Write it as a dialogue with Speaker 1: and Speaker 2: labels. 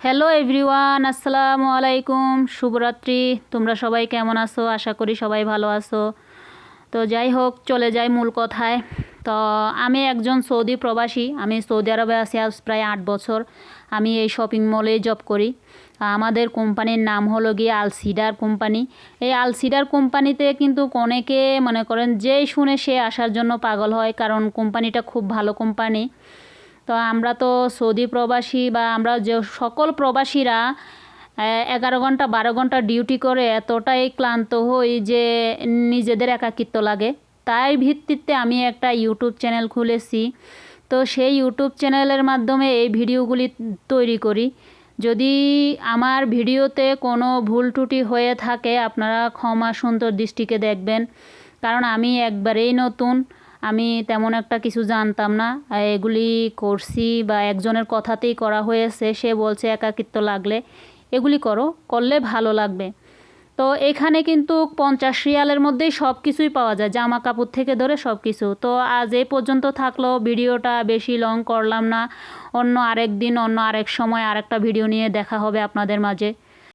Speaker 1: Hello everyone, আসসালামু আলাইকুম, শুভরাত্রি। তোমরা সবাই কেমন আছো? আশা করি সবাই ভালো আছো। তো যাই হোক, চলে যাই মূল কথায়। তো আমি একজন সৌদি প্রবাসী। আমি সৌদি আরবে আছি আজ প্রায় 8 বছর। আমি এই শপিং মলে জব করি। আমাদের কোম্পানির নাম হলো গিয়ে আলসিডার কোম্পানি। এই আলসিডার কোম্পানিতে কিন্তু অনেকে মনে করেন যেই শুনে সে আসার জন্য পাগল হয়, কারণ কোম্পানিটা খুব ভালো কোম্পানি। তো আমরা তো সৌদি প্রবাসী বা আমরা যে সকল প্রবাসীরা 11 ঘন্টা 12 ঘন্টা ডিউটি করে এতটাই ক্লান্ত হই যে নিজেদের একাকিত্ব লাগে। তাই ভিত্তিতে আমি একটা ইউটিউব চ্যানেল খুলেছি। তো সেই ইউটিউব চ্যানেলের মাধ্যমে এই ভিডিওগুলি তৈরি করি। যদি আমার ভিডিওতে কোনো ভুল ত্রুটি হয়ে থাকে আপনারা ক্ষমা সুন্দর দৃষ্টিতে দেখবেন, কারণ আমি একবারেই নতুন। আমি তেমন একটা কিছু জানতাম না, এগুলি করছি বা একজনের কথাতেই করা হয়েছে। সে বলছে একাকিত্ব লাগলে এগুলি করলে ভালো লাগবে। তো এখানে কিন্তু 50 রিয়ালের মধ্যেই সব কিছুই পাওয়া যায়, জামা কাপড় থেকে ধরে সব কিছু। তো আজ এই পর্যন্ত থাকলো, ভিডিওটা বেশি লং করলাম না। অন্য আরেক দিন অন্য আরেক সময় আরেকটা ভিডিও নিয়ে দেখা হবে আপনাদের মাঝে।